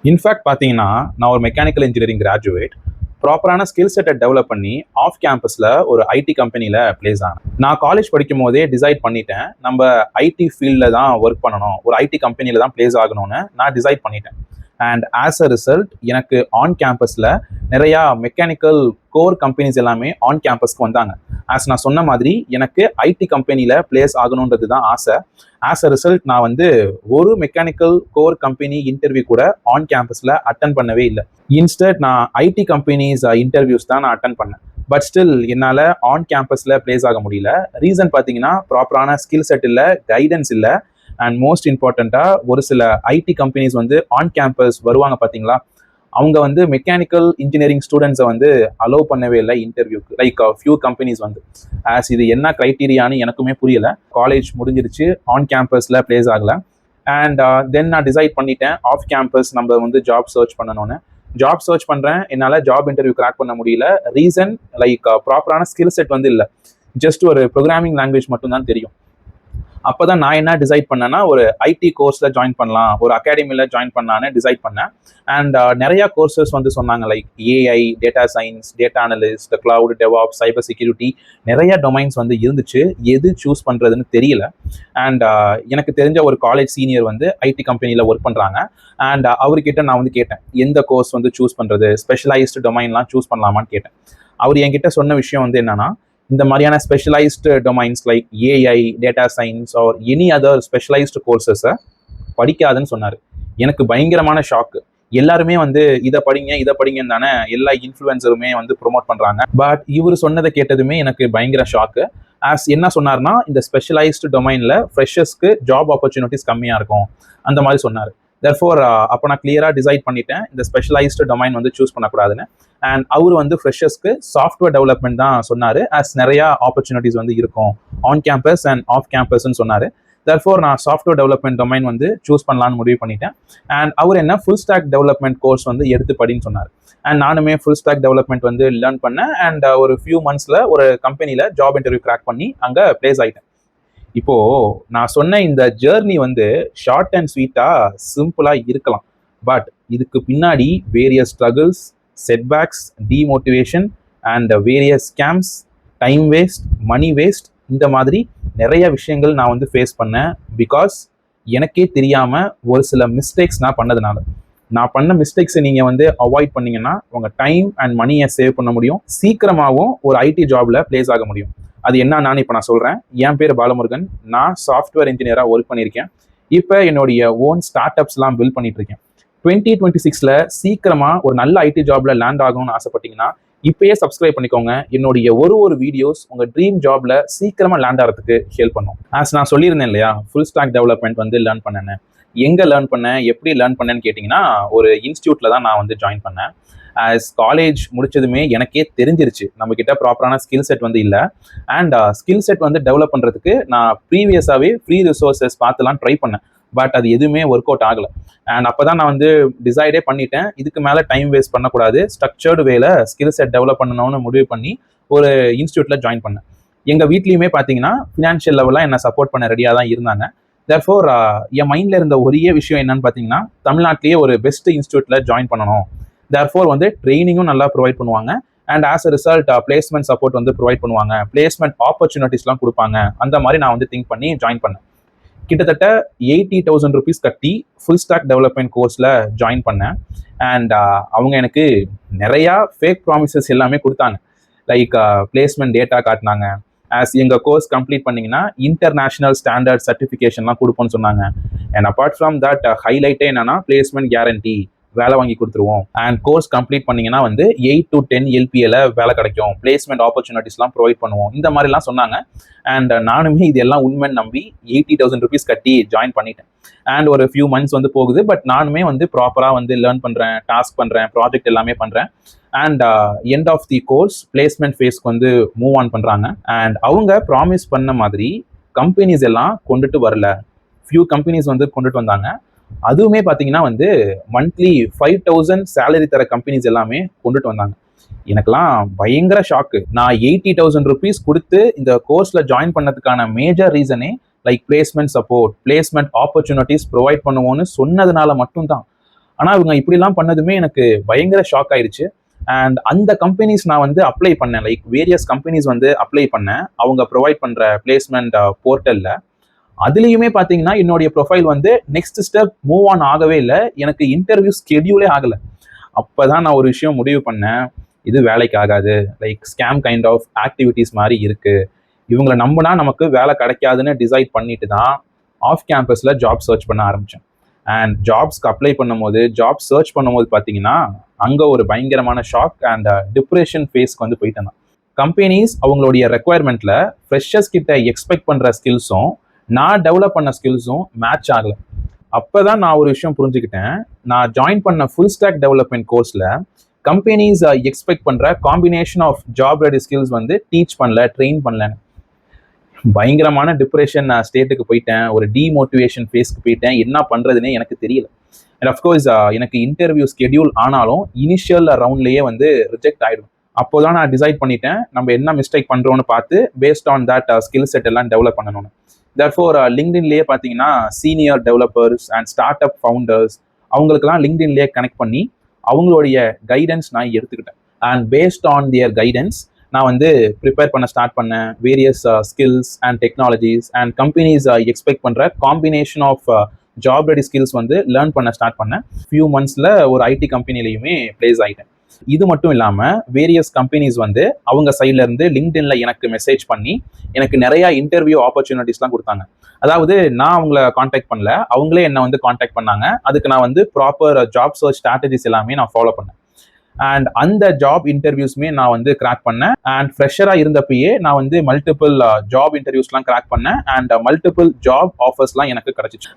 In fact பார்த்தீங்கன்னா, நான் ஒரு மெக்கானிக்கல் இன்ஜினியரிங் கிராஜுவேட். ப்ராப்பரான ஸ்கில் செட்டை டெவலப் பண்ணி ஆஃப் கேம்பஸில் ஒரு ஐடி கம்பெனியில் பிளேஸ் ஆனேன். நான் காலேஜ் படிக்கும் போதே டிசைட் பண்ணிட்டேன், நம்ம ஐடி ஃபீல்டில் தான் ஒர்க் பண்ணணும், ஒரு ஐடி கம்பெனியில் தான் பிளேஸ் ஆகணும்னு நான் டிசைட் பண்ணிட்டேன். அண்ட் ஆஸ் அ ரிசல்ட் எனக்கு ஆன் கேம்பஸில் நிறையா மெக்கானிக்கல் கோர் கம்பெனிஸ் எல்லாமே ஆன் கேம்பஸ்க்கு வந்தாங்க. நான் சொன்ன மாதிரி எனக்கு ஐடி கம்பெனியில் பிளேஸ் ஆகணுன்றது தான் ஆசை. ஆஸ் அ ரிசல்ட் நான் வந்து ஒரு மெக்கானிக்கல் கோர் கம்பெனி இன்டர்வியூ கூட ஆன் கேம்பஸில் அட்டன் பண்ணவே இல்லை. இன்ஸ்டட் நான் ஐடி கம்பெனிஸ் இன்டர்வியூஸ் தான் நான் அட்டன் பண்ணேன். பட் ஸ்டில் என்னால் ஆன் கேம்பஸில் பிளேஸ் ஆக முடியல. ரீசன் பார்த்தீங்கன்னா, ப்ராப்பரான ஸ்கில் செட் இல்லை, கைடன்ஸ் இல்லை, அண்ட் மோஸ்ட் இம்பார்ட்டண்ட்டாக ஒரு சில ஐடி கம்பெனிஸ் வந்து ஆன் கேம்பஸ் வருவாங்க பார்த்தீங்களா, அவங்க வந்து மெக்கானிக்கல் இன்ஜினியரிங் ஸ்டூடெண்ட்ஸை வந்து அலோவ் பண்ணவே இல்லை இன்டர்வியூக்கு. லைக் ஃபியூ கம்பெனிஸ் வந்து இது என்ன க்ரைட்டீரியான்னு எனக்குமே புரியலை. காலேஜ் முடிஞ்சிருச்சு, ஆன் கேம்பஸில் பிளேஸ் ஆகலை. அண்ட் தென் நான் டிசைட் பண்ணிட்டேன், ஆஃப் கேம்பஸ் நம்ம வந்து ஜாப் சர்ச் பண்ணணும்னு. ஜாப் சர்ச் பண்ணுறேன், என்னால் ஜாப் இன்டர்வியூ கிராக் பண்ண முடியல. ரீசன் லைக் ப்ராப்பரான ஸ்கில் செட் வந்து இல்லை, ஜஸ்ட் ஒரு ப்ரோக்ராமிங் லாங்குவேஜ் மட்டும்தான் தெரியும். அப்போ தான் நான் என்ன டிசைட் பண்ணேன்னா, ஒரு ஐடி கோர்ஸில் ஜாயின் பண்ணலாம், ஒரு அகாடமியில் ஜாயின் பண்ணலான்னு டிசைட் பண்ணேன். அண்ட் நிறையா கோர்சஸ் வந்து சொன்னாங்க, like AI, data science, data analyst, cloud, DevOps, cyber security, நிறைய டொமைன்ஸ் வந்து இருந்துச்சு. எது சூஸ் பண்ணுறதுன்னு தெரியல. அண்ட் எனக்கு தெரிஞ்ச ஒரு காலேஜ் சீனியர் வந்து ஐடி கம்பெனியில் ஒர்க் பண்ணுறாங்க. அண்ட் அவர்கிட்ட நான் வந்து கேட்டேன், எந்த கோர்ஸ் வந்து சூஸ் பண்ணுறது, ஸ்பெஷலைஸ்டு டொமைன்லாம் சூஸ் பண்ணலாமான்னு கேட்டேன். அவர் என்கிட்ட சொன்ன விஷயம் வந்து என்னன்னா, இந்த மாதிரியான specialised domains like AI, data science or any other specialised கோர்சஸை படிக்காதுன்னு சொன்னார். எனக்கு பயங்கரமான ஷாக்கு. எல்லாருமே வந்து இதை படிங்கன்னு தானே எல்லா இன்ஃப்ளூயன்சருமே வந்து ப்ரொமோட் பண்ணுறாங்க. பட் இவர் சொன்னதை கேட்டதுமே எனக்கு பயங்கர ஷாக்கு. என்ன சொன்னார்னா, இந்த ஸ்பெஷலைஸ்டு டொமைனில் ஃப்ரெஷர்ஸ்க்கு ஜாப் ஆப்பர்ச்சுனிட்டிஸ் கம்மியாக இருக்கும் அந்த மாதிரி சொன்னார். தெர்ஃபோர் அப்போ நான் கிளியராக டிசைட் பண்ணிட்டேன், இந்த ஸ்பெஷலைஸ்டு டொமைன் வந்து சூஸ் பண்ணக்கூடாதுன்னு. அண்ட் அவர் வந்து ஃப்ரெஷர்ஸ்க்கு சாஃப்ட்வேர் டெவலப்மெண்ட் தான் சொன்னார். நிறையா ஆப்பர்ச்சுனிட்டிஸ் வந்து இருக்கும் ஆன் கேம்பஸ் அண்ட் ஆஃப் கேம்பஸ்ன்னு சொன்னார். தெர்ஃபோர் நான் சாஃப்ட்வேர் டெவலப்மெண்ட் டொமைன் வந்து சூஸ் பண்ணலான்னு முடிவு பண்ணிட்டேன். அண்ட் அவர் என்ன ஃபுல் ஸ்டாக் டெவலப்மெண்ட் கோர்ஸ் வந்து எடுத்து படின்னு சொன்னார். அண்ட் நானுமே ஃபுல் ஸ்டாக் டெவலப்மெண்ட் வந்து லேர்ன் பண்ணேன். அண்ட் ஒரு ஃபியூ மந்த்ஸில் ஒரு கம்பெனியில் ஜாப் இன்டர்வியூ கிராக் பண்ணி அங்கே பிளேஸ் ஆகிட்டேன். இப்போ நான் சொன்ன இந்த ஜேர்னி வந்து ஷார்ட் அண்ட் ஸ்வீட்டா சிம்பிளா இருக்கலாம். பட் இதுக்கு பின்னாடி various struggles, setbacks, demotivation and various scams, time waste, money waste, இந்த மாதிரி நிறைய விஷயங்கள் நான் வந்து ஃபேஸ் பண்ணேன். பிகாஸ் எனக்கே தெரியாம ஒரு சில மிஸ்டேக்ஸ் நான் பண்ணதுனால. நான் பண்ண மிஸ்டேக்ஸை நீங்கள் வந்து அவாய்ட் பண்ணீங்கன்னா உங்கள் டைம் அண்ட் மணியை சேவ் பண்ண முடியும், சீக்கிரமாகவும் ஒரு ஐடி ஜாப்ல பிளேஸ் ஆக முடியும். அது என்னன்னு இப்போ நான் சொல்கிறேன். என் பேர் பாலமுருகன். நான் சாஃப்ட்வேர் இன்ஜினியராக ஒர்க் பண்ணியிருக்கேன். இப்போ என்னுடைய ஓன் ஸ்டார்ட் அப்ஸ்லாம் பில்ட் பண்ணிட்டு இருக்கேன். 2026 சீக்கிரமாக ஒரு நல்ல ஐடி ஜாப்ல லேண்ட் ஆகணும்னு ஆசைப்பட்டீங்கன்னா இப்பயே சப்ஸ்கிரைப் பண்ணிக்கோங்க. என்னுடைய ஒரு வீடியோஸ் உங்கள் ட்ரீம் ஜாப்ல சீக்கிரமாக லேண்ட் ஆகிறதுக்கு ஹெல்ப் பண்ணும். நான் சொல்லியிருந்தேன் இல்லையா, ஃபுல் ஸ்டாக் டெவலப்மெண்ட் வந்து லேர்ன் பண்ணேன்னு. எங்கே லேர்ன் பண்ணேன், எப்படி லேர்ன் பண்ணேன்னு கேட்டிங்கன்னா, ஒரு இன்ஸ்டியூட்டில் தான் நான் வந்து ஜாயின் பண்ணேன். காலேஜ் முடிச்சதுமே எனக்கே தெரிஞ்சிருச்சு நம்ம கிட்ட ப்ராப்பரான ஸ்கில் செட் வந்து இல்லை. அண்ட் ஸ்கில் செட் வந்து டெவலப் பண்ணுறதுக்கு நான் ப்ரீவியஸாகவே ஃப்ரீ ரிசோர்ஸஸ் பார்த்துலாம் ட்ரை பண்ணேன். பட் அது எதுவுமே ஒர்க் அவுட் ஆகலை. அண்ட் அப்போ தான் நான் வந்து டிசைடே பண்ணிட்டேன், இதுக்கு மேலே டைம் வேஸ்ட் பண்ணக்கூடாது, ஸ்ட்ரக்சர்டு வேல ஸ்கில் செட் டெவலப் பண்ணணும்னு முடிவு பண்ணி ஒரு இன்ஸ்டியூட்டில் ஜாயின் பண்ணேன். எங்கள் வீட்லேயுமே பார்த்தீங்கன்னா ஃபினான்ஷியல் லெவலாக என்னை சப்போர்ட் பண்ண ரெடியாக தான் இருந்தாங்க. தேர்ஃபோர் என் மைண்டில் இருந்த ஒரே விஷயம் என்னன்னு பார்த்தீங்கன்னா, தமிழ்நாட்டிலேயே ஒரு பெஸ்ட் இன்ஸ்டியூட்டில் ஜாயின் பண்ணணும். தேர்ஃபோர் வந்து ட்ரைனிங்கும் நல்லா ப்ரொவைட் பண்ணுவாங்க. And as a result placement support வந்து ப்ரொவைட் பண்ணுவாங்க, பிளேஸ்மெண்ட் ஆப்பர்ச்சுனிட்டிஸ்லாம் கொடுப்பாங்க. அந்த மாதிரி நான் வந்து திங்க் பண்ணி ஜாயின் பண்ணேன். கிட்டத்தட்ட 80,000 rupees கட்டி ஃபுல் ஸ்டாக் டெவலப்மெண்ட் கோர்ஸில் ஜாயின் பண்ணேன். அண்ட் அவங்க எனக்கு நிறையா ஃபேக் ப்ராமிசஸ் எல்லாமே கொடுத்தாங்க. லைக் பிளேஸ்மெண்ட் டேட்டா காட்டினாங்க. எங்கள் கோர்ஸ் கம்ப்ளீட் பண்ணிங்கன்னா இன்டர்நேஷ்னல் ஸ்டாண்டர்ட் சர்டிஃபிகேஷன்லாம் கொடுப்போம்னு சொன்னாங்க. அண்ட் அப்பார்ட் ஃப்ரம் தட் ஹைலைட்டே என்னன்னா, பிளேஸ்மெண்ட் கேரண்டி, வேலை வாங்கி கொடுத்துருவோம். அண்ட் கோர்ஸ் கம்ப்ளீட் பண்ணீங்கன்னா வந்து 8 to 10 LPAல வேலை கிடைக்கும், பிளேஸ்மெண்ட் ஆப்பர்ச்சுனிட்டிஸ்லாம் ப்ரொவைட் பண்ணுவோம், இந்த மாதிரிலாம் சொன்னாங்க. அண்ட் நானுமே இதெல்லாம் உண்மைன்னு நம்பி 80,000 rupees கட்டி ஜாயின் பண்ணிட்டேன். அண்ட் ஒரு ஃபியூ மந்த்ஸ் வந்து போகுது. பட் நானுமே வந்து ப்ராப்பராக வந்து லேர்ன் பண்ணுறேன், டாஸ்க் பண்ணுறேன், ப்ராஜெக்ட் எல்லாமே பண்ணுறேன். And end of the course placement ஃபேஸ்க்கு வந்து மூவ் ஆன் பண்ணுறாங்க. அண்ட் அவங்க ப்ராமிஸ் பண்ண மாதிரி கம்பெனிஸ் எல்லாம் கொண்டுட்டு வரல. ஃபியூ கம்பெனிஸ் வந்து கொண்டுட்டு வந்தாங்க. அதுவுமே பார்த்தீங்கன்னா வந்து மந்த்லி 5,000 சேலரி தர கம்பெனிஸ் எல்லாமே கொண்டுட்டு வந்தாங்க. எனக்கெல்லாம் பயங்கர ஷாக்கு. நான் 80,000 rupees கொடுத்து இந்த கோர்ஸில் ஜாயின் பண்ணதுக்கான மேஜர் ரீசனே like placement support, placement opportunities provide பண்ணுவோன்னு சொன்னதுனால மட்டும்தான். ஆனால் இவங்க இப்படிலாம் பண்ணதுமே எனக்கு பயங்கர ஷாக் ஆயிடுச்சு. அண்ட் அந்த கம்பெனிஸ் நான் வந்து அப்ளை பண்ணேன், லைக் வேரியஸ் கம்பெனிஸ் வந்து அப்ளை பண்ணேன் அவங்க ப்ரொவைட் பண்ணுற பிளேஸ்மெண்ட் போர்ட்டலில். அதுலேயுமே பார்த்தீங்கன்னா என்னுடைய ப்ரொஃபைல் வந்து நெக்ஸ்ட் ஸ்டெப் மூவ் ஆன் ஆகவே இல்லை, எனக்கு இன்டர்வியூ ஸ்கெடியூலே ஆகலை. அப்போ தான் நான் ஒரு விஷயம் முடிவு பண்ணேன், இது வேலைக்கு ஆகாது, like scam kind of activities மாதிரி இருக்குது, இவங்களை நம்பினா நமக்கு வேலை கிடைக்காதுன்னு டிசைட் பண்ணிட்டு தான் ஆஃப் கேம்பஸில் ஜாப் சர்ச் பண்ண ஆரம்பித்தேன். அண்ட் ஜாப்ஸ்க்கு அப்ளை பண்ணும்போது, ஜாப் சர்ச் பண்ணும்போது பார்த்தீங்கன்னா அங்கே ஒரு பயங்கரமான ஷாக் அண்ட் டிப்ரெஷன் ஃபேஸ்க்கு வந்து போயிட்டேன். கம்பெனிஸ் அவங்களுடைய ரெக்குவயர்மெண்ட்டில் ஃப்ரெஷர்ஸ் கிட்ட எக்ஸ்பெக்ட் பண்ணுற ஸ்கில்ஸும் நான் டெவலப் பண்ண ஸ்கில்ஸும் மேட்ச் ஆகலை. அப்போ தான் நான் ஒரு விஷயம் புரிஞ்சுக்கிட்டேன், நான் ஜாயின் பண்ண ஃபுல் ஸ்டாக் டெவலப்மெண்ட் கோர்ஸில் கம்பெனிஸ் எக்ஸ்பெக்ட் பண்ணுற combination of job ready skills வந்து டீச் பண்ணல, ட்ரெயின் பண்ணலன்னு. பயங்கரமான டிப்ரெஷன் ஸ்டேட்டுக்கு போயிட்டேன், ஒரு டிமோட்டிவேஷன் ஃபேஸ்க்கு போயிட்டேன், என்ன பண்ணுறதுனே எனக்கு தெரியல. அண்ட் அஃப்கோர்ஸ் எனக்கு இன்டர்வியூ ஸ்கெடியூல் ஆனாலும் இனிஷியல் ரவுண்ட்லேயே வந்து ரிஜெக்ட் ஆகிடும். அப்போ தான் நான் டிசைட் பண்ணிட்டேன், நம்ம என்ன மிஸ்டேக் பண்ணுறோன்னு பார்த்து based on that skill set எல்லாம் டெவலப் பண்ணணும்னு. தேர்ஃபோர் லிங்க்டின்லேயே பார்த்தீங்கன்னா senior developers and start up founders அவங்களுக்கெல்லாம் லிங்க்டின்லேயே கனெக்ட் பண்ணி அவங்களுடைய கைடன்ஸ் நான் எடுத்துக்கிட்டேன். And based on their guidance நான் வந்து ப்ரிப்பேர் பண்ண ஸ்டார்ட் பண்ணேன். Various skills and technologies and companies expect பண்ணுற combination of job ready skills வந்து லேர்ன் பண்ண ஸ்டார்ட் பண்ணேன். ஃபியூ மந்த்ஸில் ஒரு ஐடி கம்பெனிலையுமே பிளேஸ் ஆகிட்டேன். இது மட்டும் இல்லாமல் வேரியஸ் கம்பெனிஸ் வந்து அவங்க சைட்லேருந்து லிங்க்டின்ல எனக்கு மெசேஜ் பண்ணி எனக்கு நிறைய இன்டர்வியூ ஆப்பர்ச்சுனிட்டிஸ்லாம் கொடுத்தாங்க. அதாவது நான் அவங்கள காண்டாக்ட் பண்ணல, அவங்களே என்னை வந்து காண்டாக்ட் பண்ணாங்க. அதுக்கு நான் வந்து ப்ராப்பர் ஜாப் சர்ச் ஸ்ட்ராட்டஜிஸ் எல்லாமே நான் ஃபாலோ பண்ணேன். அண்ட் அந்த ஜாப் இன்டர்வியூஸ்மே நான் வந்து கிராக் பண்ணேன். அண்ட் ஃப்ரெஷராக இருந்தப்பயே நான் வந்து மல்டிபிள் ஜாப் இன்டர்வியூஸ்லாம் கிராக் பண்ணேன். அண்ட் மல்டிபிள் ஜாப் ஆஃபர்ஸ்லாம் எனக்கு கிடைச்சிச்சு.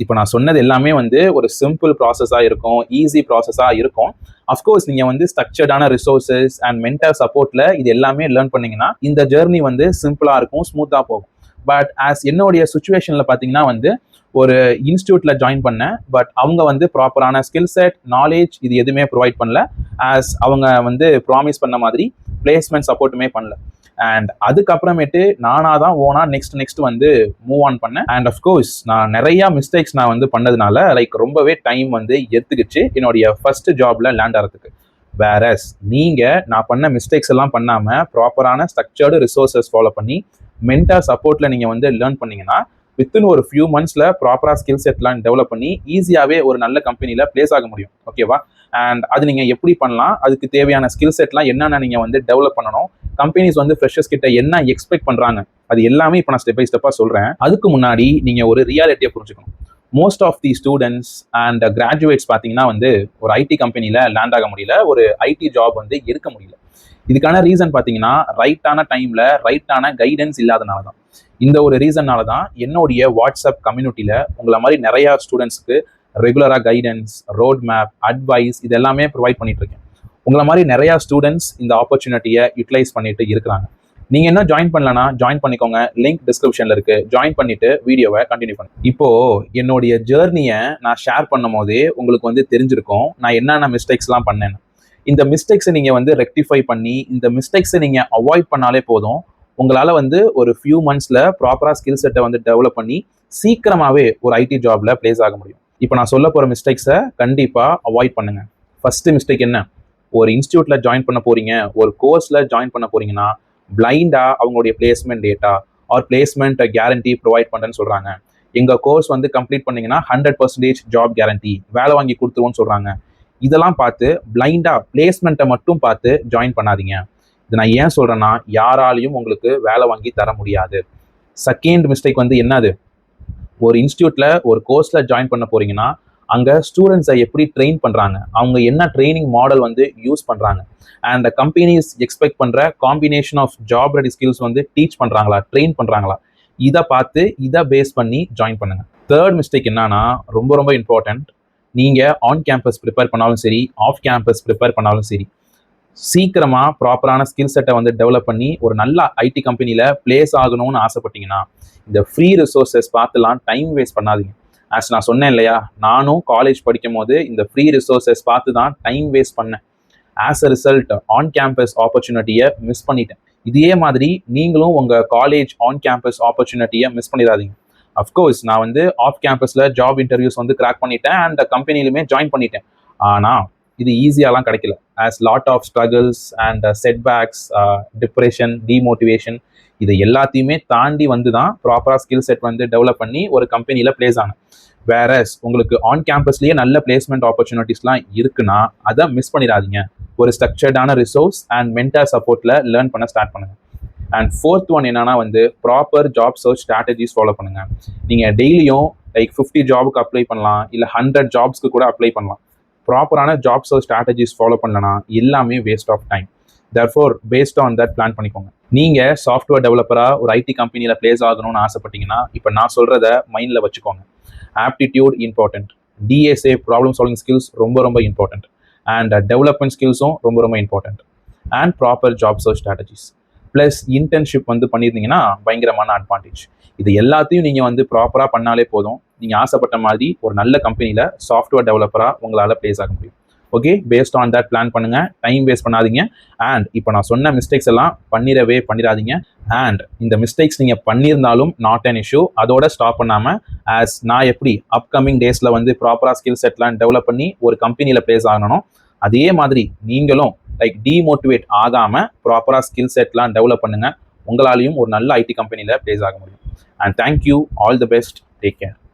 இப்போ நான் சொன்னது எல்லாமே வந்து ஒரு சிம்பிள் ப்ராசஸாக இருக்கும், ஈஸி ப்ராசஸாக இருக்கும். அஃப்கோர்ஸ் நீங்கள் வந்து ஸ்ட்ரக்சர்டான ரிசோர்ஸஸ் அண்ட் மென்டல் சப்போர்ட்டில் இது எல்லாமே லேர்ன் பண்ணீங்கன்னா இந்த ஜேர்னி வந்து சிம்பிளாக இருக்கும், ஸ்மூத்தாக போகும். பட் ஆஸ் என்னுடைய சுச்சுவேஷனில் பார்த்தீங்கன்னா வந்து ஒரு இன்ஸ்டியூட்டில் ஜாயின் பண்ணேன். பட் அவங்க வந்து ப்ராப்பரான ஸ்கில் செட், நாலேஜ் இது எதுவுமே ப்ரொவைட் பண்ணல. ஆஸ் அவங்க வந்து ப்ராமிஸ் பண்ண மாதிரி பிளேஸ்மெண்ட் சப்போர்ட்டுமே பண்ணல. அண்ட் அதுக்கப்புறமேட்டு நானாக தான் ஓனா நெக்ஸ்ட் வந்து மூவ் ஆன் பண்ணேன். அண்ட் அஃப்கோர்ஸ் நான் நிறையா மிஸ்டேக்ஸ் நான் வந்து பண்ணதுனால லைக் ரொம்பவே டைம் வந்து எடுத்துக்கிச்சு என்னுடைய ஃபர்ஸ்ட் ஜாப்ல லேண்ட் ஆகிறதுக்கு. வேறஸ் நீங்கள் நான் பண்ண மிஸ்டேக்ஸ் எல்லாம் பண்ணாமல் ப்ராப்பரான ஸ்ட்ரக்சர்டு ரிசோர்ஸஸ் ஃபாலோ பண்ணி மென்டர் சப்போர்ட்டில் நீங்கள் வந்து லேர்ன் பண்ணீங்கன்னா வித்தின் ஒரு ஃபியூ மந்த்ஸில் ப்ராப்பராக ஸ்கில் செட்லாம் டெவலப் பண்ணி ஈஸியாகவே ஒரு நல்ல கம்பெனியில் பிளேஸ் ஆக முடியும். ஓகேவா? அண்ட் அது நீங்கள் எப்படி பண்ணலாம், அதுக்கு தேவையான ஸ்கில் செட்லாம் என்னென்ன நீங்கள் வந்து டெவலப் பண்ணணும், கம்பெனிஸ் வந்து ஃப்ரெஷர்ஸ் கிட்ட என்ன எக்ஸ்பெக்ட் பண்ணுறாங்க, அது எல்லாமே இப்போ நான் ஸ்டெப் பை ஸ்டெப்பாக சொல்கிறேன். அதுக்கு முன்னாடி நீங்கள் ஒரு ரியாலிட்டியை புரிஞ்சுக்கணும். Most of the students and graduates பார்த்தீங்கன்னா வந்து ஒரு ஐடி கம்பெனியில் லேண்ட் ஆக முடியல, ஒரு ஐடி ஜாப் வந்து எடுக்க முடியல. இதுக்கான ரீசன் பார்த்தீங்கன்னா ரைட்டான டைமில் ரைட்டான கைடன்ஸ் இல்லாதனால தான். இந்த ஒரு ரீசன்னால தான் என்னுடைய வாட்ஸ்அப் கம்யூனிட்டியில் உங்களை மாதிரி நிறையா ஸ்டூடெண்ட்ஸ்க்கு ரெகுலராக கைடன்ஸ், ரோட் மேப், அட்வைஸ் இது எல்லாமே ப்ரொவைட் பண்ணிட்டு இருக்கேன். உங்களை மாதிரி நிறையா ஸ்டூடெண்ட்ஸ் இந்த ஆப்பர்ச்சுனிட்டியை யூட்டிலைஸ் பண்ணிட்டு இருக்கிறாங்க. நீங்கள் என்ன ஜாயின் பண்ணலன்னா ஜாயின் பண்ணிக்கோங்க, லிங்க் டிஸ்கிரிப்ஷனில் இருக்குது. ஜாயின் பண்ணிட்டு வீடியோவை கண்டினியூ பண்ணுங்க. இப்போது என்னுடைய ஜேர்னியை நான் ஷேர் பண்ணும் போதே உங்களுக்கு வந்து தெரிஞ்சிருக்கும் நான் என்னென்ன மிஸ்டேக்ஸ்லாம் பண்ணேன்னு. இந்த மிஸ்டேக்ஸை நீங்கள் வந்து ரெக்டிஃபை பண்ணி இந்த மிஸ்டேக்ஸை நீங்கள் அவாய்ட் பண்ணாலே போதும், உங்களால் வந்து ஒரு ஃபியூ மந்த்ஸில் ப்ராப்பராக ஸ்கில் செட்டை வந்து டெவலப் பண்ணி சீக்கிரமாகவே ஒரு ஐடி ஜாபில் பிளேஸ் ஆக முடியும். இப்போ நான் சொல்ல போகிற மிஸ்டேக்ஸை கண்டிப்பாக அவாய்ட் பண்ணுங்கள். ஃபஸ்ட்டு மிஸ்டேக் என்ன? ஒரு இன்ஸ்டியூட்டில் ஜாயின் பண்ண போகிறீங்க, ஒரு கோர்ஸில் ஜாயின் பண்ண போகிறீங்கன்னா பிளைண்டாக அவங்களுடைய placement data or placement guarantee provide பண்ணுறேன்னு சொல்கிறாங்க. எங்கள் கோர்ஸ் வந்து கம்ப்ளீட் பண்ணிங்கன்னா 100% ஜாப் கேரண்டி, வேலை வாங்கி கொடுத்துருவோன்னு சொல்கிறாங்க. இதெல்லாம் பார்த்து பிளைண்டாக பிளேஸ்மெண்ட்டை மட்டும் பார்த்து ஜாயின் பண்ணாதீங்க. இது நான் ஏன் சொல்கிறேன்னா யாராலையும் உங்களுக்கு வேலை வாங்கி தர முடியாது. செகண்ட் மிஸ்டேக் வந்து என்னது? ஒரு இன்ஸ்டியூட்டில் ஒரு கோர்ஸில் ஜாயின் பண்ண போகிறீங்கன்னா அங்கே ஸ்டூடெண்ட்ஸை எப்படி ட்ரெயின் பண்ணுறாங்க, அவங்க என்ன ட்ரைனிங் மாடல் வந்து யூஸ் பண்ணுறாங்க, அண்ட் கம்பெனிஸ் எக்ஸ்பெக்ட் பண்ணுற combination of job ready skills வந்து டீச் பண்ணுறாங்களா, ட்ரெயின் பண்ணுறாங்களா, இதை பார்த்து இதை பேஸ் பண்ணி ஜாயின் பண்ணுங்கள். தேர்ட் மிஸ்டேக் என்னன்னா ரொம்ப ரொம்ப இம்பார்ட்டண்ட். நீங்கள் ஆன் கேம்பஸ் ப்ரிப்பேர் பண்ணாலும் சரி, ஆஃப் கேம்பஸ் ப்ரிப்பேர் பண்ணாலும் சரி, சீக்கிரமாக ப்ராப்பரான ஸ்கில் செட்டை வந்து டெவலப் பண்ணி ஒரு நல்ல ஐடி கம்பெனியில் பிளேஸ் ஆகணும்னு ஆசைப்பட்டீங்கன்னா இந்த ஃப்ரீ ரிசோர்ஸஸ் பார்த்துலாம் டைம் வேஸ்ட் பண்ணாதீங்க. ஆஸ் நான் சொன்னேன் இல்லையா, நானும் காலேஜ் படிக்கும் போது இந்த ஃப்ரீ ரிசோர்ஸஸ் பார்த்து தான் டைம் வேஸ்ட் பண்ணேன். As a result on campus ஆப்பர்ச்சுனிட்டியை மிஸ் பண்ணிட்டேன். இதே மாதிரி நீங்களும் உங்கள் காலேஜ் ஆன் கேம்பஸ் ஆப்பர்ச்சுனிட்டியை மிஸ் பண்ணிடாதீங்க. அஃப்கோர்ஸ் நான் வந்து ஆஃப் கேம்பஸில் ஜாப் இன்டர்வியூஸ் வந்து கிராக் பண்ணிட்டேன் அண்ட் கம்பெனிலுமே ஜாயின் பண்ணிட்டேன். ஆனால் இது ஈஸியாலாம் கிடைக்கல. As lot of struggles and setbacks, depression, demotivation, இது எல்லாத்தையுமே தாண்டி வந்து தான் ப்ராப்பராக ஸ்கில் செட் வந்து டெவலப் பண்ணி ஒரு கம்பெனியில் பிளேஸ் ஆனேன். வேறஸ் உங்களுக்கு ஆன் கேம்பஸ்லேயே நல்ல பிளேஸ்மெண்ட் ஆப்பர்ச்சுனிட்டிஸ்லாம் இருக்குன்னா அதை மிஸ் பண்ணிடாதீங்க. ஒரு ஸ்ட்ரக்சர்டான ரிசோர்ஸ் அண்ட் மென்டர் சப்போர்ட்டில் லேர்ன் பண்ண ஸ்டார்ட் பண்ணுங்க. அண்ட் ஃபோர்த் ஒன் என்னன்னா வந்து proper job search strategies follow பண்ணுங்க. நீங்கள் டெய்லியும் லைக் 50 ஜாபுக்கு அப்ளை பண்ணலாம், இல்லை 100 ஜாப்ஸ்க்கு கூட அப்ளை பண்ணலாம். ப்ராப்பரான ஜாப் சர்ச் ஸ்ட்ராட்டஜிஸ் ஃபாலோ பண்ணலனா எல்லாமே waste of time. Therefore based on that plan பண்ணிக்கோங்க. நீங்கள் சாஃப்ட்வேர் டெவலப்பராக ஒரு ஐடி கம்பெனியில் பிளேஸ் ஆகணும்னு ஆசைப்பட்டீங்கன்னா இப்போ நான் சொல்கிறத மைண்டில் வச்சுக்கோங்க. Aptitude important, DSA problem solving skills ரொம்ப ரொம்ப இம்பார்ட்டன்ட், அண்ட் டெவலப்மெண்ட் ஸ்கில்ஸும் ரொம்ப ரொம்ப important, and proper job search strategies plus internship வந்து பண்ணியிருந்தீங்கன்னா பயங்கரமான அட்வான்டேஜ். இது எல்லாத்தையும் நீங்கள் வந்து ப்ராப்பராக பண்ணாலே போதும், நீங்கள் ஆசைப்பட்ட மாதிரி ஒரு நல்ல கம்பெனியில் சாஃப்ட்வேர் டெவலப்பராக உங்களால் பிளேஸ் ஆக முடியும். Okay, paste on that plan பண்ணுங்க, டைம் வேஸ்ட் பண்ணாதீங்க. அண்ட் இப்போ நான் சொன்ன மிஸ்டேக்ஸ் எல்லாம் பண்ணிடாதீங்க. அண்ட் இந்த மிஸ்டேக்ஸ் நீங்கள் பண்ணியிருந்தாலும் நாட் அன் இஷ்யூ, அதோட ஸ்டாப் பண்ணாமல் ஆஸ் நான் எப்படி அப்கமிங் டேஸில் வந்து ப்ராப்பராக ஸ்கில் செட்லாம் டெவலப் பண்ணி ஒரு கம்பெனியில் பிளேஸ் ஆகணும், அதே மாதிரி நீங்களும் லைக் டிமோட்டிவேட் ஆகாமல் ப்ராப்பராக ஸ்கில் செட்லாம் டெவலப் பண்ணுங்க. உங்களாலையும் ஒரு நல்ல ஐடி கம்பெனியில் பிளேஸ் ஆக முடியும். And thank you, all the best, take care.